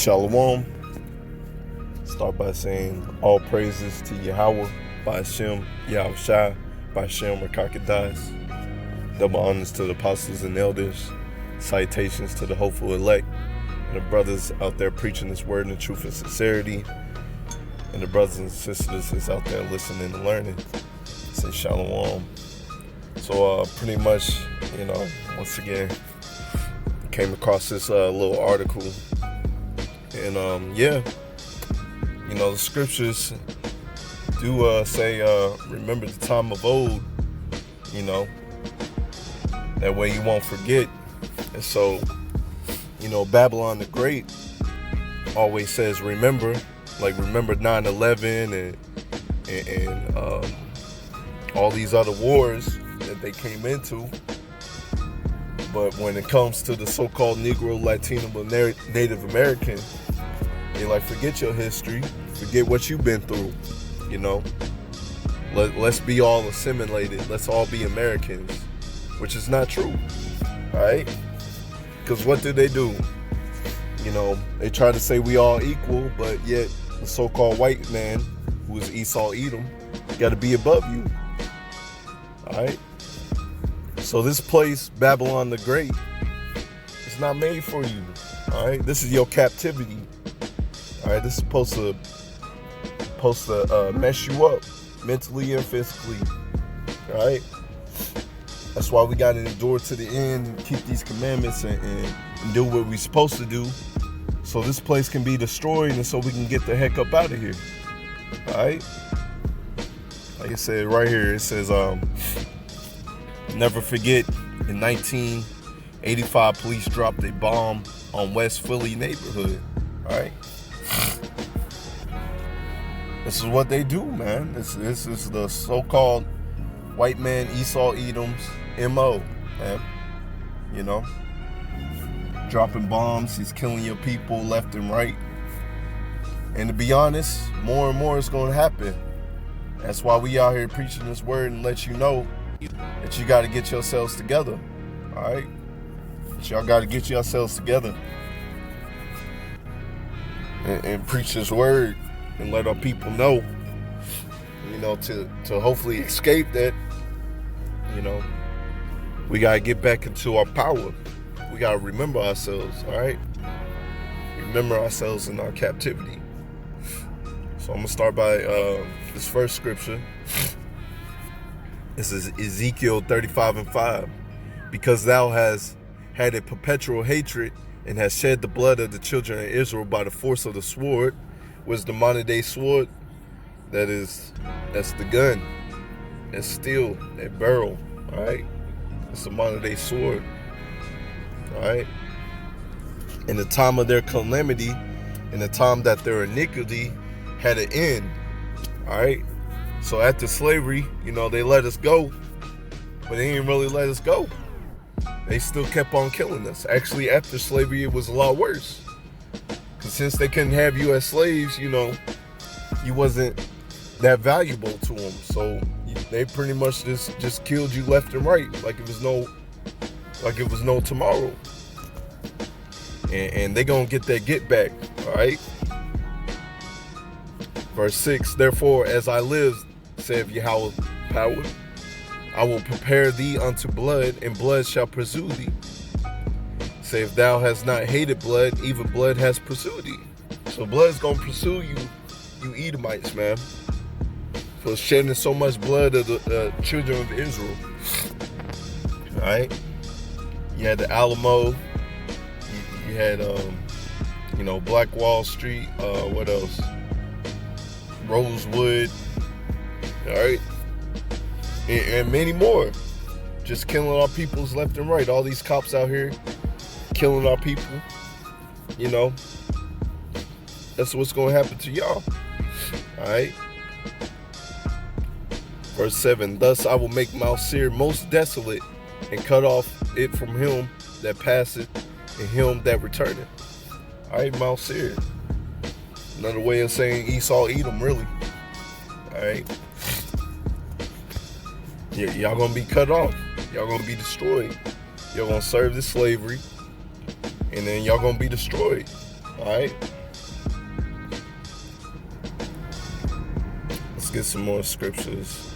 Shalom. Start by saying all praises to Yahweh, by Hashem, Yahushua, by Hashem, Rakakadas. Double honors to the apostles and elders. Citations to the hopeful elect. And the brothers out there preaching this word in truth and sincerity. And the brothers and sisters that's out there listening and learning. Say Shalom. So pretty much, once again, came across this little article. And the scriptures do say, remember the time of old, that way you won't forget. And so, Babylon the Great always says, remember 9/11 and all these other wars that they came into. But when it comes to the so-called Negro, Latino, Native American, they like, forget your history, forget what you've been through, Let's be all assimilated. Let's all be Americans, which is not true, all right? Because what do? They try to say we all equal, but yet the so-called white man, who is Esau Edom, got to be above you, all right? So this place, Babylon the Great, is not made for you, all right? This is your captivity, all right? This is supposed to mess you up mentally and physically, all right? That's why we got to endure to the end and keep these commandments and do what we're supposed to do, so this place can be destroyed and so we can get the heck up out of here, all right? Like I said right here, it says, never forget, in 1985, police dropped a bomb on West Philly neighborhood, all right? This is what they do, man. This is the so-called white man Esau Edom's MO, man. Dropping bombs, he's killing your people left and right. And to be honest, more and more is going to happen. That's why we out here preaching this word and let you know that you got to get yourselves together, all right? That y'all got to get yourselves together and preach this word and let our people know, to hopefully escape that, we got to get back into our power. We got to remember ourselves, all right? Remember ourselves in our captivity. So I'm going to start by this first scripture. This is Ezekiel 35:5. Because thou hast had a perpetual hatred and hast shed the blood of the children of Israel by the force of the sword. What's the modern day sword? That's the gun. That's steel, that barrel, all right? It's the modern day sword, all right? In the time of their calamity, in the time that their iniquity had an end, all right? So after slavery, they let us go, but they didn't really let us go. They still kept on killing us. Actually, after slavery, it was a lot worse. Because since they couldn't have you as slaves, you wasn't that valuable to them. So they pretty much just killed you left and right, like it was no tomorrow. And they gonna get that get back, all right? Verse 6, therefore, as I live, saith Yahweh power, I will prepare thee unto blood, and blood shall pursue thee. Say, if thou hast not hated blood, even blood has pursued thee. So blood's gonna pursue you Edomites, man, for shedding so much blood of the children of Israel. All right? You had the Alamo. You had, Black Wall Street. What else? Rosewood. All right? And many more. Just killing our peoples left and right. All these cops out here killing our people. That's what's going to happen to y'all. All right? Verse 7, thus I will make Mount Seir most desolate and cut off it from him that passeth and him that returneth. All right, Mount Seir. Another way of saying Esau Edom, really. All right? Yeah, y'all going to be cut off. Y'all going to be destroyed. Y'all going to serve this slavery. And then y'all going to be destroyed. All right? get some more scriptures.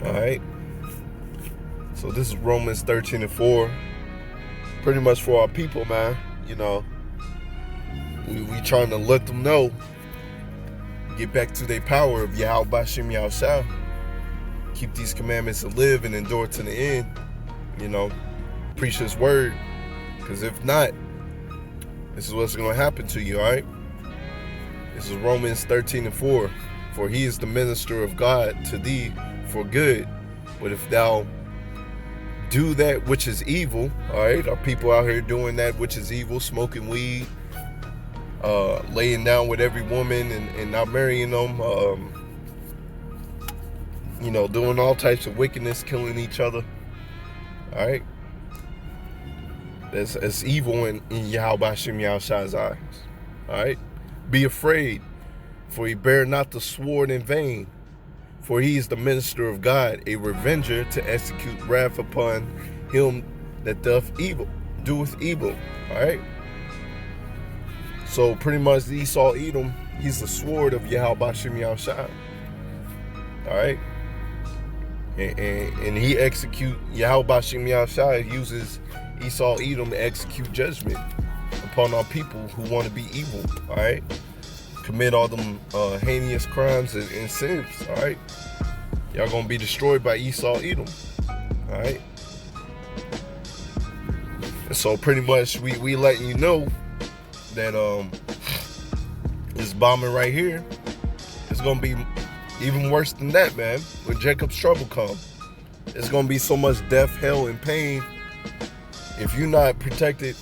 Alright. So this is Romans 13:4. Pretty much for our people, man. You know, we trying to let them know, get back to their power of Yahweh Bashem Yahushua. Keep these commandments and live and endure to the end. You know, preach His word. Because if not, this is what's going to happen to you, all right? This is Romans 13:4. For He is the minister of God to thee for good. But if thou do that which is evil, all right? Are people out here doing that which is evil, smoking weed, laying down with every woman and not marrying them, you know, doing all types of wickedness, killing each other, all right? That's evil in Yahweh Bashem Yahushua's eyes, all right? Be afraid, for He bear not the sword in vain. For He is the minister of God, a revenger to execute wrath upon him that doeth evil. All right? So pretty much Esau Edom, he's the sword of Yahweh Bashem Yahushua. All right? And he execute, Yahweh Bashem Yahushua uses Esau Edom to execute judgment upon our people who want to be evil. All right? Commit all them heinous crimes and sins, all right? Y'all gonna be destroyed by Esau Edom, all right? And so pretty much we letting you know that this bombing right here is gonna be even worse than that, man. When Jacob's trouble come, it's gonna be so much death, hell, and pain. If you're not protected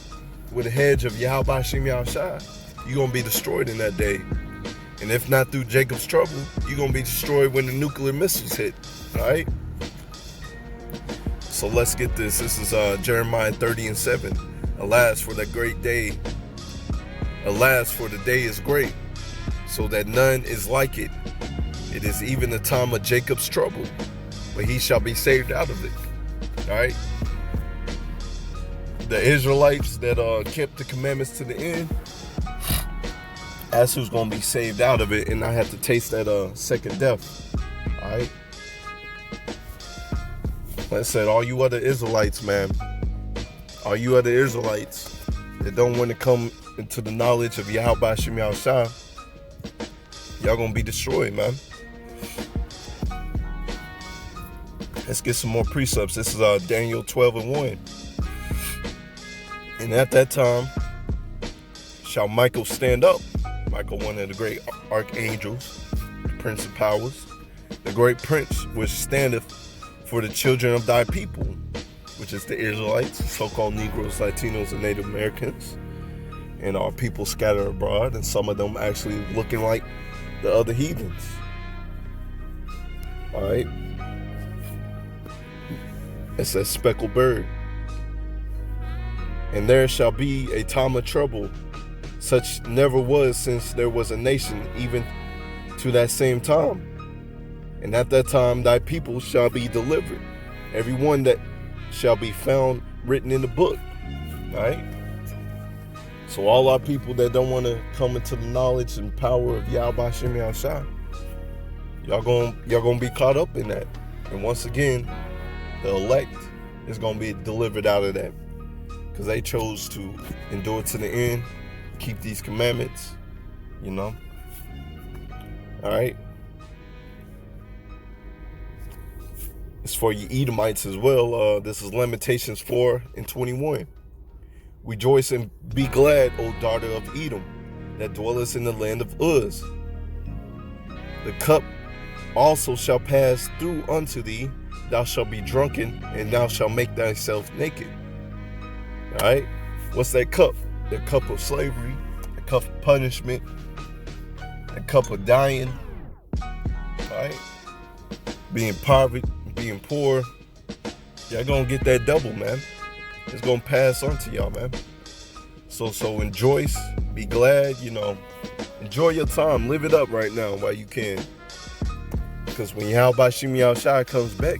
with a hedge of Yahweh Bashem Yahushua, you're going to be destroyed in that day. And if not through Jacob's trouble, you're going to be destroyed when the nuclear missiles hit. All right? So let's get this. This is Jeremiah 30:7. Alas, for that great day. Alas, for the day is great, so that none is like it. It is even the time of Jacob's trouble, but he shall be saved out of it. All right? The Israelites that kept the commandments to the end, that's who's going to be saved out of it and not have to taste that second death. All right? Like I said, all you other Israelites, man, all you other Israelites that don't want to come into the knowledge of Yahweh Bashem Yahushua, y'all going to be destroyed, man. Let's get some more precepts. This is Daniel 12:1. And at that time shall Michael stand up. Michael, one of the great archangels, the prince of powers, the great prince which standeth for the children of thy people, which is the Israelites, so-called Negroes, Latinos, and Native Americans, and our people scattered abroad, and some of them actually looking like the other heathens. All right? It's a speckled bird. And there shall be a time of trouble, such never was since there was a nation, even to that same time. And at that time thy people shall be delivered, every one that shall be found written in the book. All right? So all our people that don't want to come into the knowledge and power of Yahweh Bashem Yahushua, y'all gonna be caught up in that. And once again, the elect is gonna be delivered out of that, because they chose to endure to the end, keep these commandments, you know. All right. It's for you Edomites as well. This is Lamentations 4:21. Rejoice and be glad, O daughter of Edom, that dwellest in the land of Uz. The cup also shall pass through unto thee. Thou shalt be drunken, and thou shalt make thyself naked. All right? What's that cup? The cup of slavery, the cup of punishment, the cup of dying. All right? Being poverty, being poor. Y'all gonna get that double, man. It's gonna pass on to y'all, man. So rejoice, be glad, you know. Enjoy your time. Live it up right now while you can. Because when Yahweh Bashem Yahushua comes back,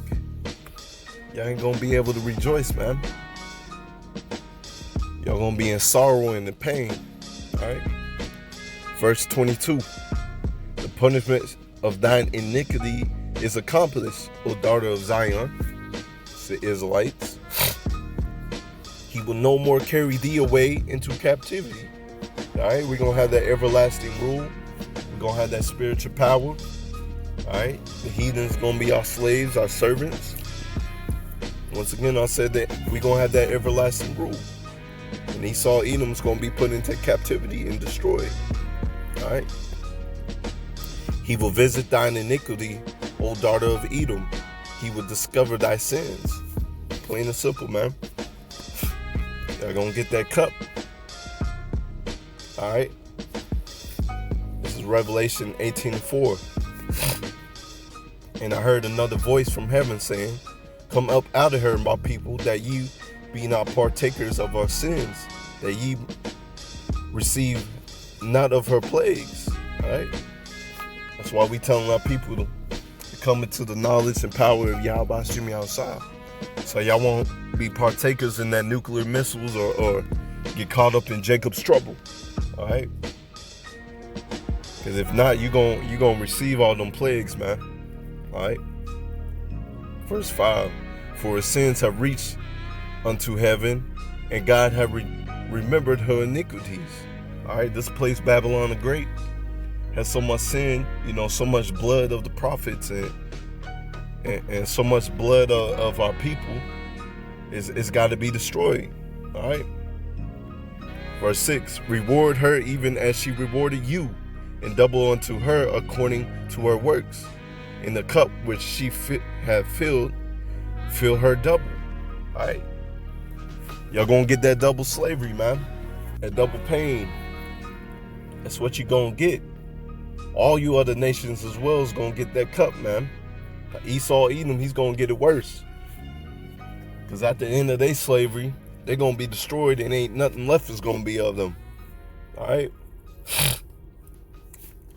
y'all ain't gonna be able to rejoice, man. Y'all gonna be in sorrow and in pain. Alright? Verse 22. The punishment of thine iniquity is accomplished, O daughter of Zion. It's the Israelites. He will no more carry thee away into captivity. All right, we're going to have that everlasting rule. We're going to have that spiritual power. All right, the heathens going to be our slaves, our servants. Once again, I said that we're going to have that everlasting rule. And Esau, Edom's going to be put into captivity and destroyed. All right. He will visit thine iniquity, O daughter of Edom. He will discover thy sins. Plain and simple, man. Y'all gonna get that cup. All right. This is Revelation 18:4. And I heard another voice from heaven saying, come up out of her, my people, that ye be not partakers of our sins, that ye receive not of her plagues. All right. That's why we telling our people to come into the knowledge and power of Yahweh Hashem Yahushua. So y'all won't be partakers in that nuclear missiles or get caught up in Jacob's trouble. All right. Because if not, you're gonna receive all them plagues, man. All right. Verse 5. For his sins have reached unto heaven, and God have remembered her iniquities. All right. This place, Babylon the Great, has so much sin, so much blood of the prophets and so much blood of our people. It's got to be destroyed. All right. Verse 6. Reward her even as she rewarded you, and double unto her according to her works. In the cup which she have filled, fill her double. All right. Y'all gonna get that double slavery, man. That double pain. That's what you gonna get. All you other nations as well is gonna get that cup, man. Esau, Edom, he's gonna get it worse. Because at the end of their slavery, they're gonna be destroyed and ain't nothing left is gonna be of them. All right.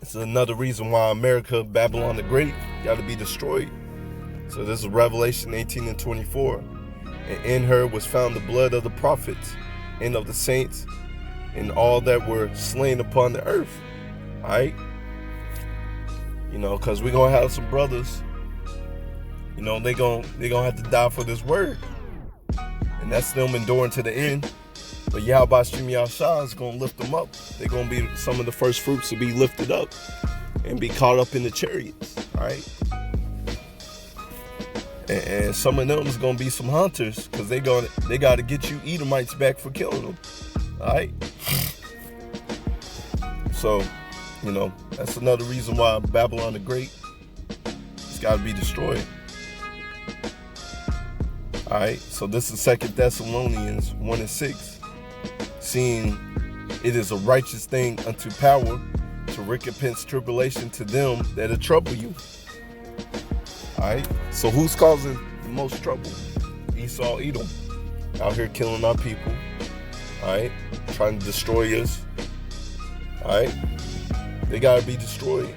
It's another reason why America, Babylon the Great, got to be destroyed. So this is Revelation 18:24. And in her was found the blood of the prophets and of the saints and all that were slain upon the earth. All right. Because we're going to have some brothers, they're going to have to die for this word. And that's them enduring to the end. But Yahweh Hashem Yahushua is going to lift them up. They're going to be some of the first fruits to be lifted up and be caught up in the chariots. All right. And some of them is going to be some hunters, because they got to get you Edomites back for killing them. All right. So, that's another reason why Babylon the Great has got to be destroyed. All right. So this is 2 Thessalonians 1:6. Seeing it is a righteous thing unto power to recompense tribulation to them that trouble you. All right. So who's causing the most trouble? Esau, Edom, out here killing our people. All right. Trying to destroy us. All right. They gotta be destroyed.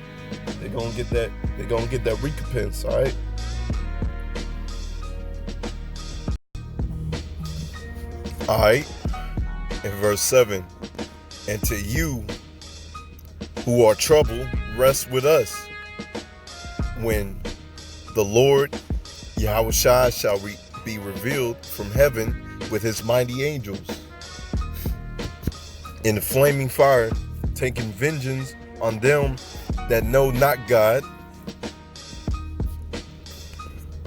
They're gonna get that. They're gonna get that recompense. All right. All right. In verse 7, and to you who are troubled, rest with us when the Lord Yahushua shall be revealed from heaven with his mighty angels in the flaming fire, taking vengeance on them that know not God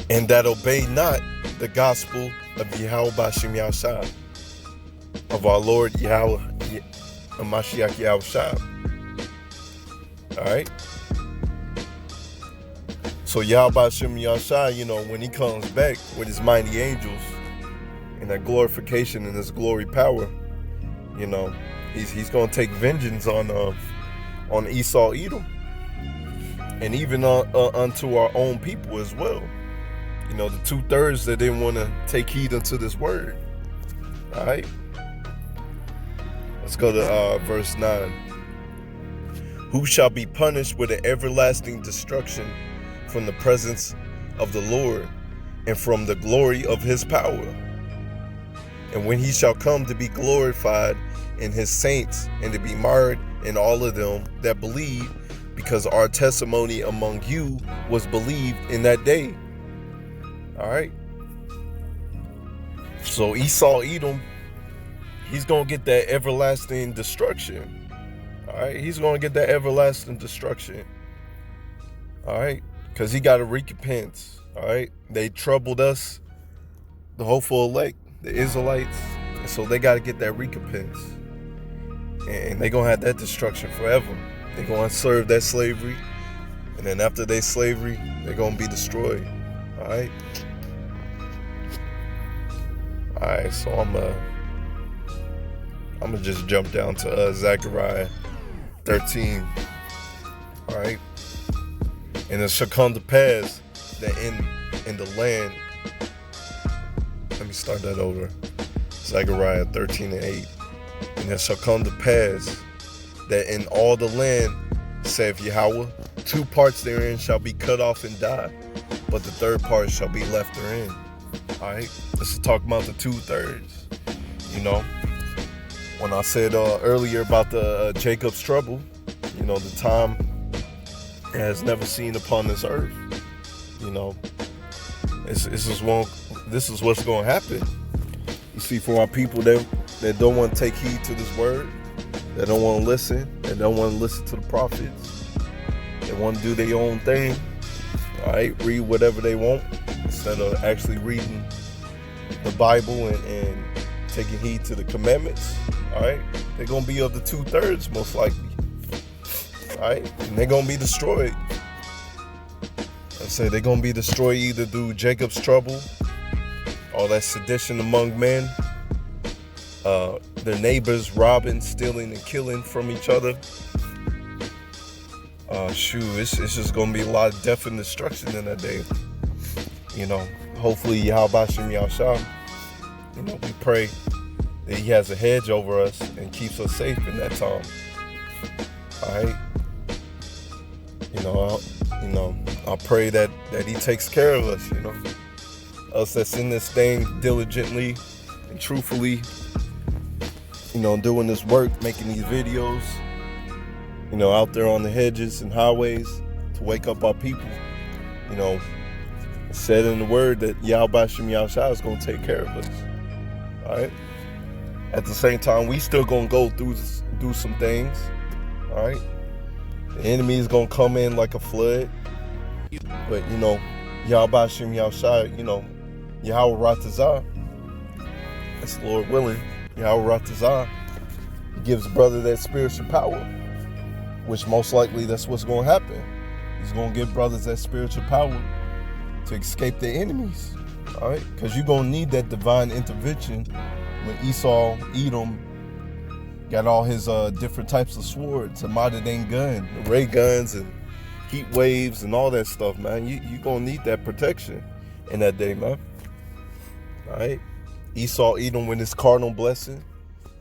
and that obey not the gospel of Yahweh Hashem Yahushua, of our Lord Yahweh Mashiach Yahushua. All right. So Yahweh Hashem Yahushua, when he comes back with his mighty angels and that glorification and his glory power, he's going to take vengeance on Esau, Edom, and even unto our own people as well. The 2/3 that didn't want to take heed unto this word. All right. Let's go to verse 9. Who shall be punished with an everlasting destruction from the presence of the Lord and from the glory of his power? And when he shall come to be glorified in his saints, and to be marred in all of them that believe, because our testimony among you was believed in that day. All right. So Esau, Edom, he's going to get that everlasting destruction. All right. He's going to get that everlasting destruction. All right. Because he got a recompense. All right. They troubled us, the hopeful elect, the Israelites. And so they got to get that recompense. And they're going to have that destruction forever. They're going to serve that slavery. And then after their slavery, they're going to be destroyed. All right. All right. So I'm going to just jump down to Zechariah 13. All right. And it shall come to pass that in the land, let me start that over. Zechariah 13:8. And it shall come to pass that in all the land, saith Yahweh, 2 parts therein shall be cut off and die, but the 3rd part shall be left therein. All right, this is talking about the 2/3. You know, when I said earlier about the Jacob's trouble, you know, the time has never seen upon this earth. You know, this is what's going to happen. You see, for our people that don't want to take heed to this word, that don't want to listen, that don't want to listen to the prophets, they want to do their own thing, all right, read whatever they want instead of actually reading the Bible and taking heed to the commandments, all right, they're going to be of the 2/3 most likely, all right, and they're going to be destroyed. I say they're going to be destroyed either through Jacob's trouble, all that sedition among men, their neighbors robbing, stealing, and killing from each other. It's just gonna be a lot of death and destruction in that day. You know, hopefully Yahweh Shem Yahshua, you know, we pray that he has a hedge over us and keeps us safe in that time. All right. I pray that he takes care of us, you know, us that's in this thing diligently and truthfully, you know, doing this work, making these videos, you know, out there on the hedges and highways to wake up our people. You know, it said in the word that Yahweh Shem Yahshua is going to take care of us. All right. At the same time, we still going to go through some things. All right. The enemy is going to come in like a flood. But, you know, Yahweh Shem Yahshua, you know, Yahweh Ratazah, that's the Lord willing, Yahweh Ratazah gives brother that spiritual power, which most likely that's what's going to happen. He's going to give brothers that spiritual power to escape their enemies, all right? Because you're going to need that divine intervention when Esau, Edom, got all his different types of swords, a modern gun, ray guns, and heat waves, and all that stuff, man. You're going to need that protection in that day, man. All right? Esau, Edom with his carnal blessing,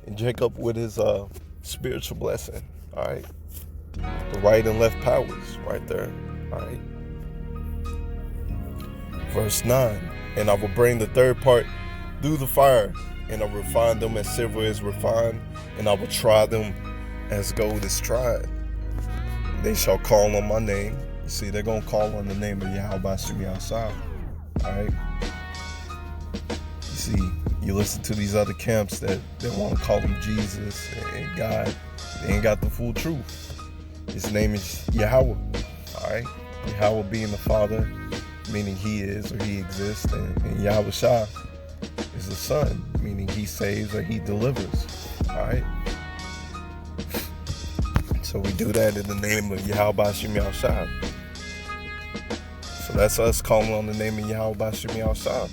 and Jacob with his spiritual blessing, all right? The right and left powers right there, all right? Verse 9, and I will bring the 3rd part through the fire, and I will refine them as silver is refined, and I will try them as gold is tried. They shall call on my name. You see, they're going to call on the name of Yahweh Shem Yahshua, all right? You see, you listen to these other camps that want to call him Jesus and God. They ain't got the full truth. His name is Yahweh, all right? Yahweh being the Father, meaning he is or he exists, and Yahweh Shah is the Son, meaning he saves or he delivers, all right? So we do that in the name of Yahweh Shem Yahshua. So that's us calling on the name of Yahweh Shem Yahshua.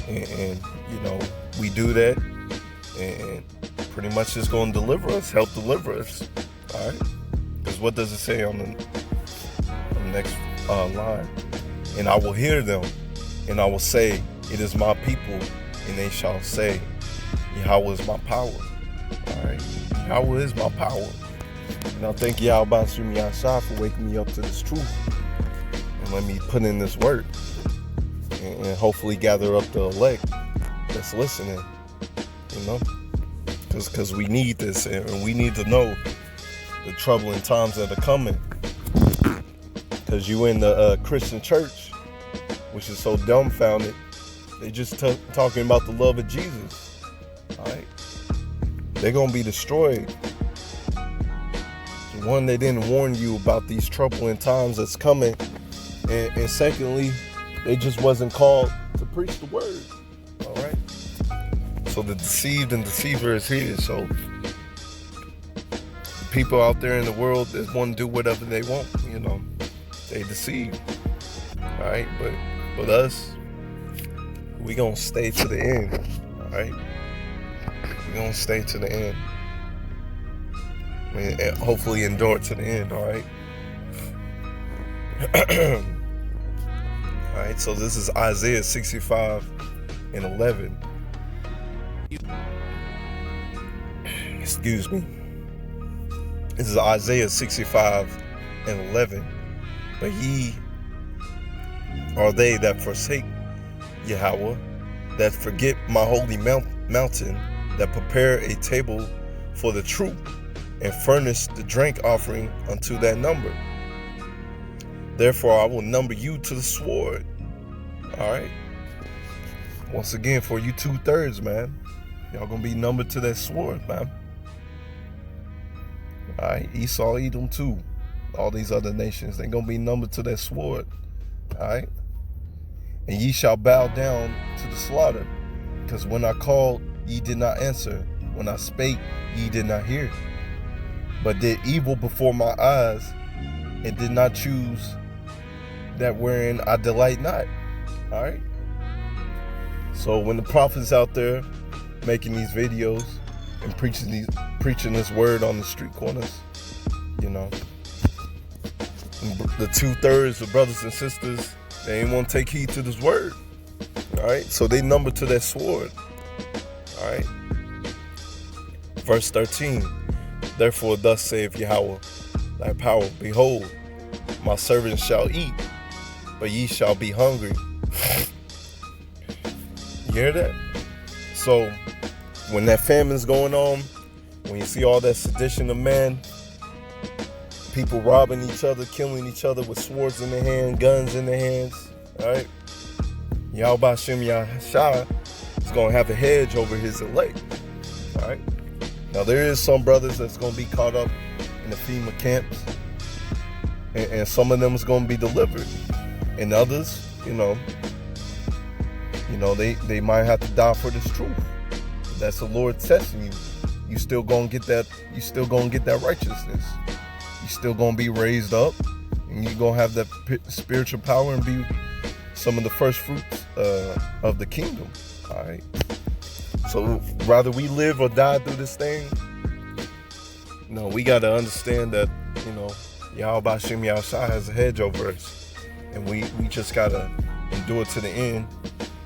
And you know, we do that, and pretty much it's going to deliver us, help deliver us, all right? Because what does it say on the next line? And I will hear them, and I will say, it is my people, and they shall say, Yahweh is my power, all right? Yahweh is my power. And I thank Yahweh Shem Yahshua for waking me up to this truth and let me put in this work and hopefully gather up the elect that's listening. you know, because we need this, and we need to know the troubling times that are coming. Because you in the Christian church, which is so dumbfounded, they just talking about the love of Jesus. All right, they're gonna be destroyed. One, they didn't warn you about these troubling times that's coming, and secondly, they just wasn't called to preach the word. All right, so the deceived and deceiver is here. So people out there in the world that want to do whatever they want, you know, they deceive. All right, but us, we gonna stay to the end. All right, we gonna stay to the end. And hopefully endure to the end. All right. All right, so this is Isaiah 65:11. Excuse me. This is Isaiah 65:11. But ye are they that forsake Yahweh, that forget my holy mountain, that prepare a table for the troop, and furnish the drink offering unto that number. Therefore I will number you to the sword. All right. Once again, for you 2/3, man, y'all gonna be numbered to that sword, man. All right, Esau, Edom too. All these other nations, they gonna be numbered to that sword. All right. And ye shall bow down to the slaughter, because when I called, ye did not answer. When I spake, ye did not hear, but did evil before my eyes, and did not choose that wherein I delight not. All right. So when the prophets out there making these videos and preaching this word on the street corners, you know, the 2/3 of brothers and sisters, they ain't want to take heed to this word. All right. So they number to that sword. All right. Verse 13. Therefore thus saith Yahweh, thy power, behold, my servants shall eat, but ye shall be hungry. You hear that? So when that famine's going on, when you see all that sedition of men, people robbing each other, killing each other with swords in their hand, guns in their hands, all right, Yahweh Hashem Yahshua is going to have a hedge over his elect. All right. Now, there is some brothers that's going to be caught up in the FEMA camps, and some of them is going to be delivered. And others, you know, they might have to die for this truth. That's the Lord testing you. You still going to get that. You still going to get that righteousness. You still going to be raised up, and you going to have that spiritual power and be some of the first fruits of the kingdom. All right. So rather we live or die through this thing, no, we got to understand that, you know, Yahweh Hashem Yahshua has a hedge over us, and we just got to endure to the end,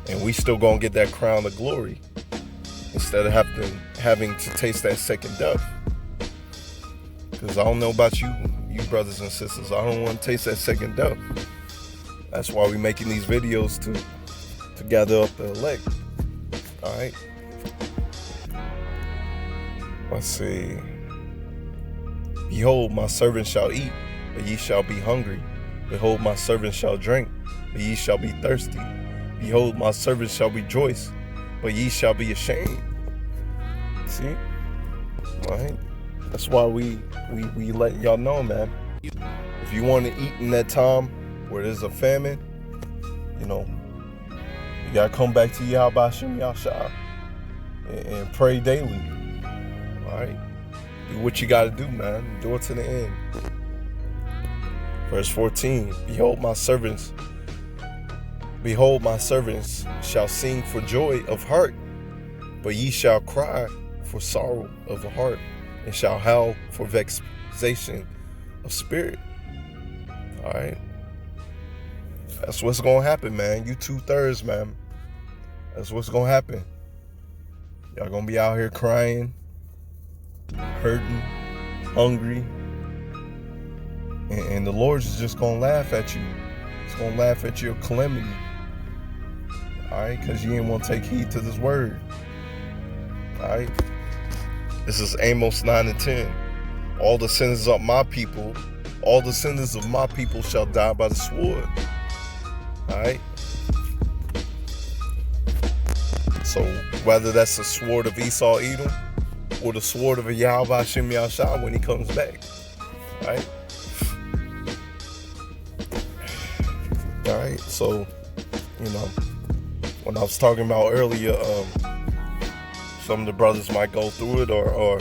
and we still going to get that crown of glory instead of having to taste that second death. Because I don't know about you brothers and sisters, I don't want to taste that second death. That's why we're making these videos to gather up the elect. All right. Let's see. Behold, my servants shall eat, but ye shall be hungry. Behold, my servants shall drink, but ye shall be thirsty. Behold, my servants shall rejoice, but ye shall be ashamed. See? All right? That's why we let y'all know, man. If you want to eat in that time where there's a famine, you know, you got to come back to Yahweh Hashem Yahshua and pray daily. All right? Do what you got to do, man. Do it to the end. Verse 14, behold, my servants shall sing for joy of heart, but ye shall cry for sorrow of the heart, and shall howl for vexation of spirit. All right? That's what's going to happen, man. You 2/3, man. That's what's going to happen. Y'all going to be out here crying, hurting, hungry. And the Lord's just going to laugh at you. He's going to laugh at your calamity. All right? Because you ain't want to take heed to this word. All right. This is Amos 9 and 10. All the sinners of my people shall die by the sword. All right. So whether that's the sword of Esau, Edom, or the sword of Yahweh Hashem Yahshua when he comes back. All right. All right. So, when I was talking about earlier, some of the brothers might go through it, or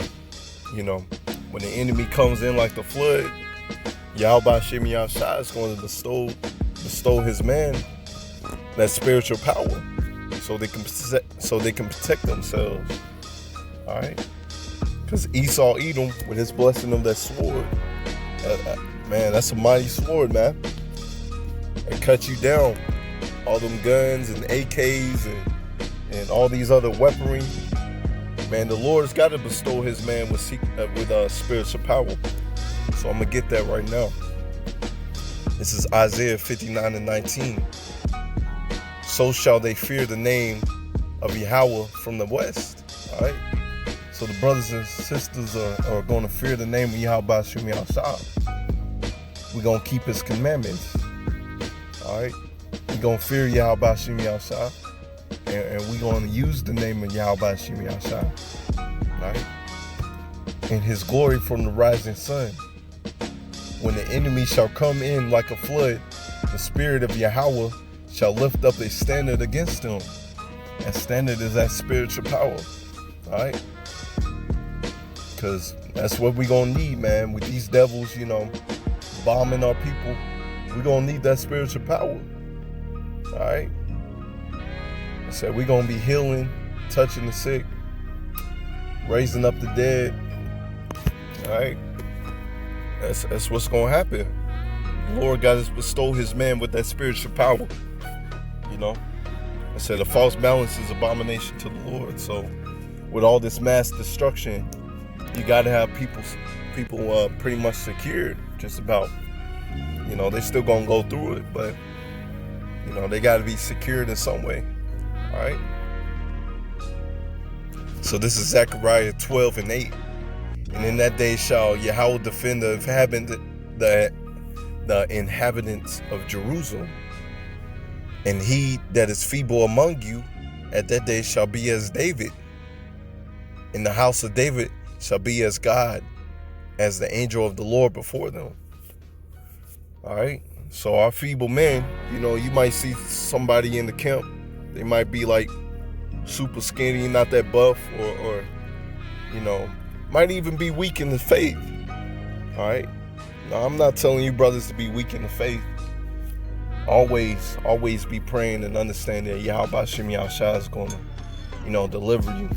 when the enemy comes in like the flood, Yahweh Hashem Yahshua is going to bestow his man that spiritual power, so they can protect themselves. All right, because Esau Edom, with his blessing of that sword, man, that's a mighty sword, man. It cuts you down. All them guns and AKs and all these other weaponry. Man, the Lord's got to bestow his man with spiritual power. So I'm going to get that right now. This is Isaiah 59 and 19. So shall they fear the name of Yahweh from the west. All right. So the brothers and sisters are going to fear the name of Yahweh Hashem Yahshua. We're going to keep his commandments. All right. We're going to fear Yahweh Hashem Yahshua. And we're going to use the name of Yahweh Hashem Yahshua. Right? And his glory from the rising sun. When the enemy shall come in like a flood, the spirit of Yahweh shall lift up a standard against him. That standard is that spiritual power. Right? Because that's what we're going to need, man. With these devils, bombing our people, we're going to need that spiritual power. All right? I said we're going to be healing, touching the sick, raising up the dead. All right? That's what's going to happen. The Lord got to bestow his man with that spiritual power. I said a false balance is abomination to the Lord. So with all this mass destruction, you got to have people pretty much secured, just about. They're still going to go through it, but, they got to be secured in some way. All right. So this is Zechariah 12 and 8. And in that day shall Yahweh defend the inhabitants of Jerusalem. And he that is feeble among you at that day shall be as David. And the house of David shall be as God, as the angel of the Lord before them. All right. So our feeble men, you might see somebody in the camp. They might be like super skinny, not that buff, or might even be weak in the faith. All right. Now, I'm not telling you brothers to be weak in the faith. Always be praying and understanding that Yahweh Hashem Yahshua is going to, deliver you.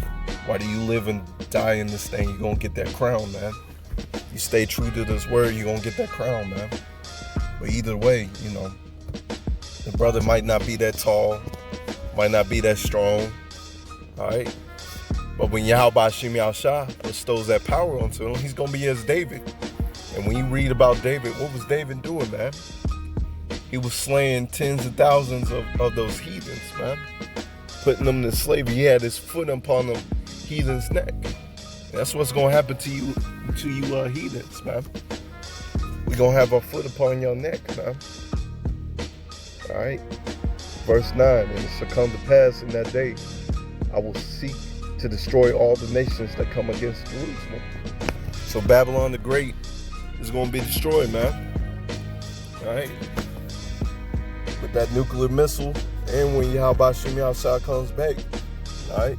Whether you live and die in this thing, you're going to get that crown, man. You stay true to this word, you're going to get that crown, man. But either way, the brother might not be that tall, might not be that strong, all right? But when Yahweh Hashem Yahshua bestows that power onto him, he's going to be as David. And when you read about David, what was David doing, man? He was slaying tens of thousands of those heathens, man. Putting them to slavery. He had his foot upon them heathens' neck. That's what's going to happen to you heathens, man. We're going to have our foot upon your neck, man. All right? Verse 9, and it shall come to pass in that day, I will seek to destroy all the nations that come against Jerusalem. So Babylon the Great is going to be destroyed, man. All right? With that nuclear missile, and when Yahweh Hashem Yahshua comes back, all right?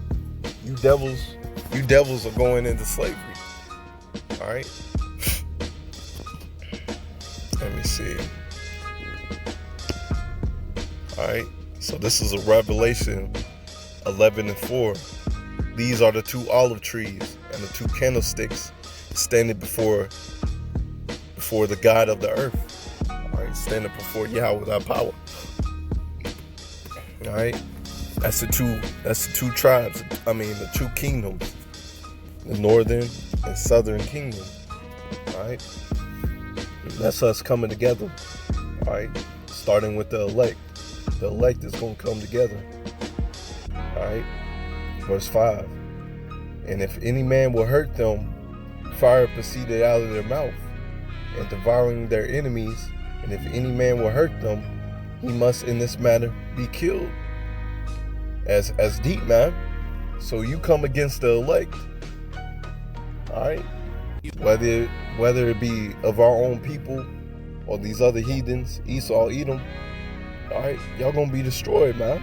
You devils are going into slavery. All right? Let me see. All right. So this is a Revelation 11 and 4. These are the two olive trees and the two candlesticks standing before the God of the earth. All right. Standing before Yahweh without power. All right. That's the two tribes. The two kingdoms. The northern and southern kingdom. All right. That's us coming together. All right. Starting with the elect. The elect is going to come together. All right. Verse 5. And if any man will hurt them, fire proceeded out of their mouth, and devouring their enemies. And if any man will hurt them, he must in this manner be killed. As deep, man. So you come against the elect, all right? Whether it be of our own people or these other heathens, Esau, Edom, all right, y'all gonna be destroyed, man,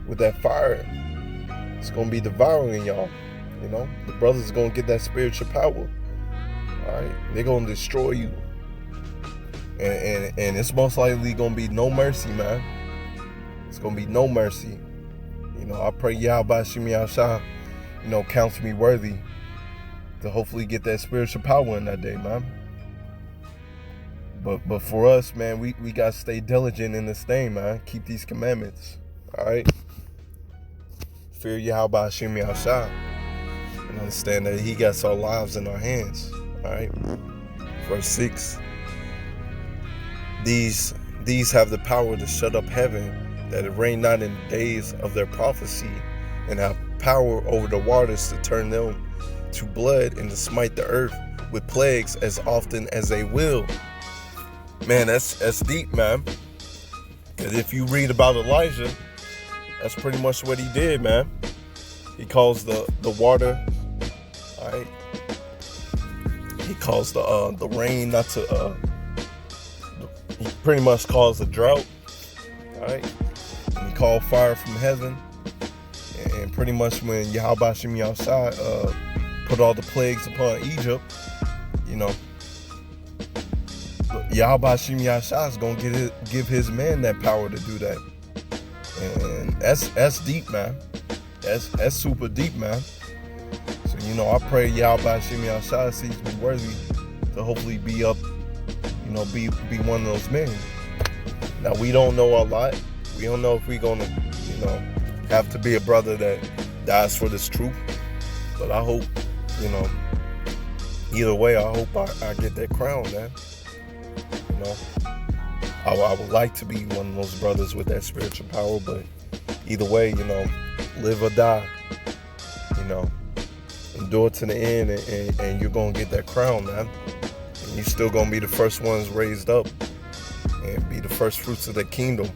with that fire. It's gonna be devouring y'all. You know, the brothers are gonna get that spiritual power. All right, they're gonna destroy you, and it's most likely gonna be no mercy, man. It's gonna be no mercy. You know, I pray Yahweh Shemi Yahshua, you know, counts me worthy to hopefully get that spiritual power in that day, man. But for us, man, we gotta stay diligent in this thing, man. Keep these commandments, all right? Fear Yahweh Shemi Yahshua, and understand that He got our lives in our hands, all right? Verse 6. These have the power to shut up heaven, that it rain not in the days of their prophecy, and have power over the waters to turn them to blood and to smite the earth with plagues as often as they will. Man, that's deep, man. Because if you read about Elijah, that's pretty much what he did, man. He caused the water, all right? He caused the rain not to, he pretty much caused a drought, all right? And he called fire from heaven. And pretty much when Yahweh Shemi Yahshua put all the plagues upon Egypt, you know, Yahweh Shemi Yahshua is going to give his men that power to do that. And that's deep, man. That's super deep, man. So, you know, I pray Yahweh Shemi Yahshua sees me worthy to hopefully be up, you know, be one of those men. Now, we don't know a lot. We don't know if we're going to, you know, have to be a brother that dies for this truth. But I hope, you know, either way, I hope I get that crown, man. You know, I would like to be one of those brothers with that spiritual power, but either way, you know, live or die, you know, endure to the end, and you're going to get that crown, man. And you're still going to be the first ones raised up and be the first fruits of the kingdom.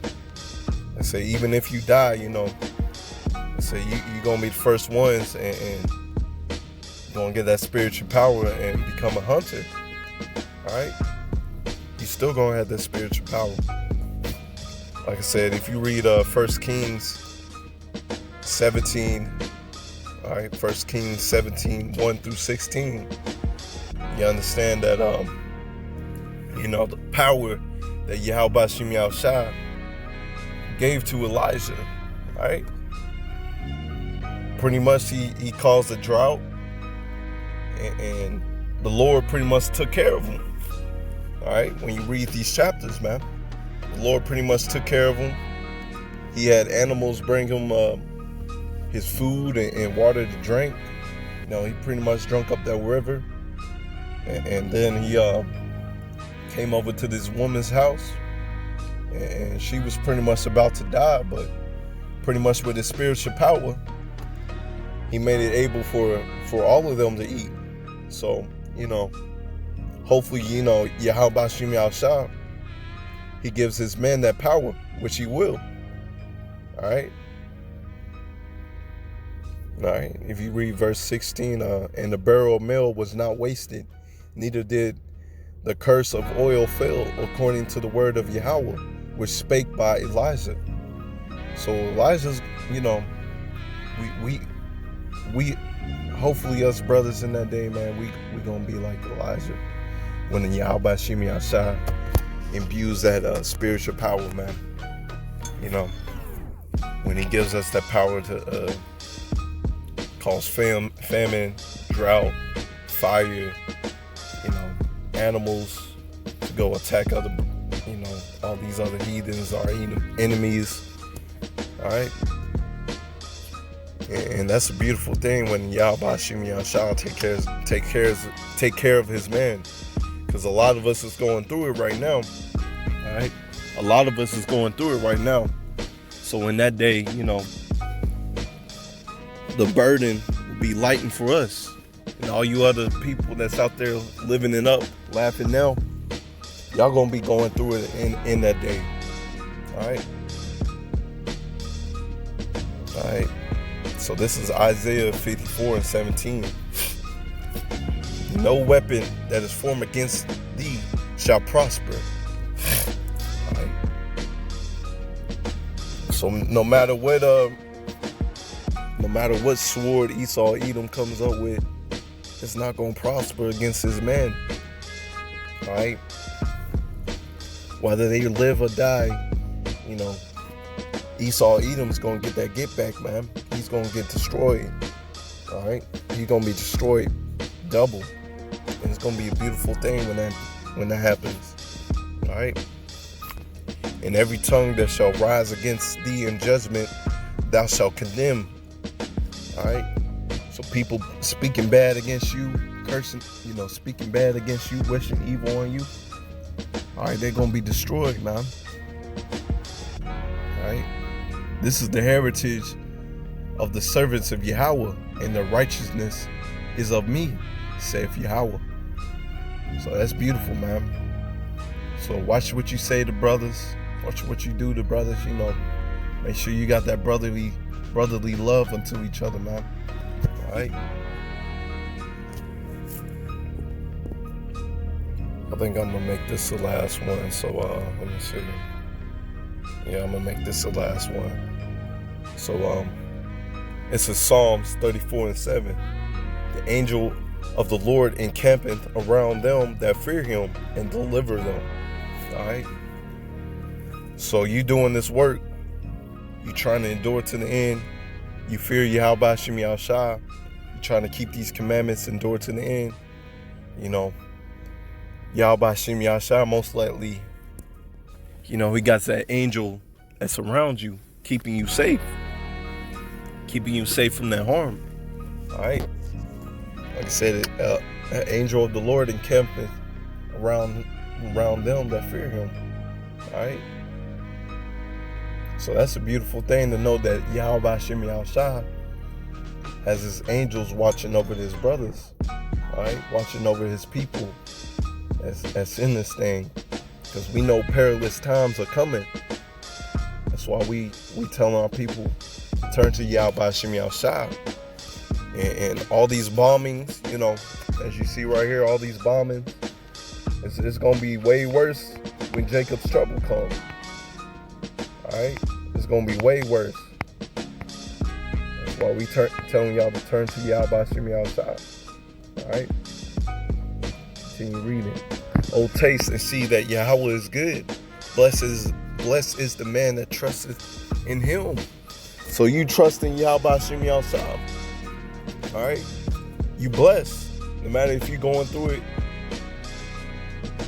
I say, even if you die, you know, I say you're going to be the first ones and you're going to get that spiritual power and become a hunter, all right? You still gonna have that spiritual power. Like I said, if you read 1 Kings 17, all right, 1 Kings 17, 1 through 16, you understand that you know, the power that Yahweh Shemi Yahshua gave to Elijah, right? Pretty much he caused a drought, and the Lord pretty much took care of him. All right, when you read these chapters, man, the Lord pretty much took care of him. He had animals bring him his food and water to drink. You know, he pretty much drunk up that river. And then he came over to this woman's house, and she was pretty much about to die, but pretty much with his spiritual power, he made it able for all of them to eat. So, you know, hopefully, you know, Yahweh Shemi Yahshua, he gives his men that power, which he will. All right? All right. If you read verse 16, and the barrel of meal was not wasted, neither did the curse of oil fail, according to the word of Yahweh, which spake by Elijah. So Elijah's, you know, we hopefully us brothers in that day, man, we gonna be like Elijah. When the Yahweh Shemi Yahshua imbues that spiritual power, man. You know, when he gives us that power to cause famine, drought, fire, you know, animals to go attack other, you know, all these other heathens, our enemies. All right. And that's a beautiful thing when Yahweh Shemi Yahshua take care of his man. Because a lot of us is going through it right now. All right? A lot of us is going through it right now. So in that day, you know, the burden be lighting for us. And all you other people that's out there living it up, laughing now, y'all gonna be going through it in that day. Alright? Alright. So this is Isaiah 54:17. No weapon that is formed against thee shall prosper. Alright. So no matter what sword Esau Edom comes up with, it's not gonna prosper against his man. Alright? Whether they live or die, you know, Esau Edom's gonna get that get back, man. He's gonna get destroyed. Alright? He's gonna be destroyed double. And it's gonna be a beautiful thing when that happens. Alright? And every tongue that shall rise against thee in judgment, thou shalt condemn. Alright? So people speaking bad against you, cursing, you know, speaking bad against you, wishing evil on you, alright, they're gonna be destroyed, man. Alright? This is the heritage of the servants of Yahweh, and the righteousness is of me, saith Yahweh. So that's beautiful, man. So watch what you say to brothers. Watch what you do to brothers, you know. Make sure you got that brotherly love unto each other, man. Alright? I think I'm gonna make this the last one. So let me see. Yeah, I'm gonna make this the last one. So it's in Psalms 34:7. The angel of the Lord encampeth around them that fear him and deliver them. Alright? So you doing this work, you trying to endure to the end, you fear Yahweh Shem Yahushua, you trying to keep these commandments, endure to the end, you know, Yahweh Shem Yahushua most likely, you know, he got that angel that's around you, keeping you safe from that harm. Alright? Like I said, an angel of the Lord encampeth around them that fear him. Alright? So that's a beautiful thing to know that Yahweh Shem Yahushua has his angels watching over his brothers. Alright? Watching over his people that's in this thing. Because we know perilous times are coming. That's why we telling our people to turn to Yahweh Shem Yahushua. And all these bombings, you know, as you see right here, all these bombings, it's going to be way worse when Jacob's trouble comes. Alright? It's going to be way worse. That's why we telling y'all to turn to Yahweh Shem Yahushua. Alright? Continue reading. Oh, taste and see that Yahweh is good. Blessed is the man that trusteth in him. So you trust in Yahweh Shem Yahushua. Alright? You blessed. No matter if you're going through it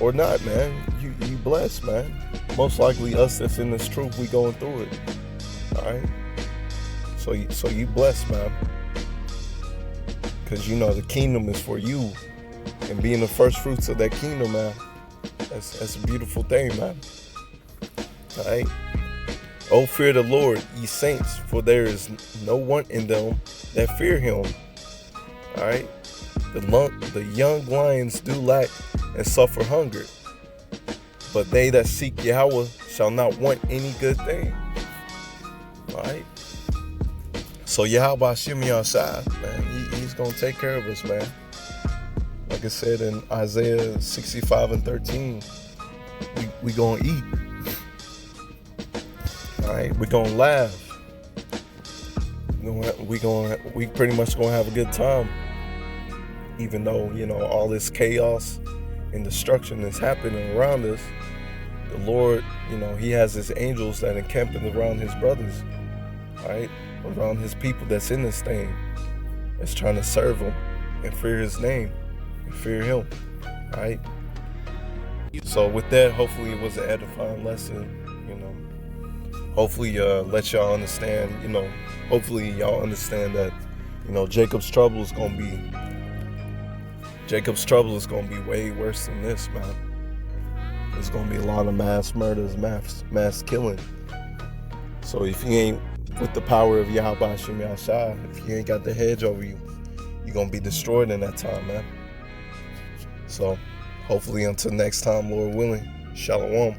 or not, man. You blessed, man. Most likely us that's in this truth, we going through it. Alright? So you blessed, man. Because you know the kingdom is for you. And being the first fruits of that kingdom, man, that's a beautiful thing, man. Alright? Oh, fear the Lord, ye saints, for there is no want in them that fear him. Alright? The young lions do lack and suffer hunger, but they that seek Yahweh shall not want any good thing. Alright? So Yahweh Shem Yahushua, man, he's going to take care of us, man. Like I said in Isaiah 65:13, we going to eat. Alright? We're going to laugh. We pretty much going to have a good time. Even though, you know, all this chaos and destruction is happening around us, the Lord, you know, he has his angels that encamping around his brothers, right? Around his people that's in this thing, that's trying to serve him and fear his name and fear him, right? So with that, hopefully it was an edifying lesson, you know. Hopefully let y'all understand, you know, hopefully y'all understand that, you know, Jacob's trouble is going to be way worse than this, man. There's going to be a lot of mass murders, mass killing. So if you ain't with the power of Yahweh Shem Yahushua, if you ain't got the hedge over you, you're going to be destroyed in that time, man. So hopefully until next time, Lord willing, shalom.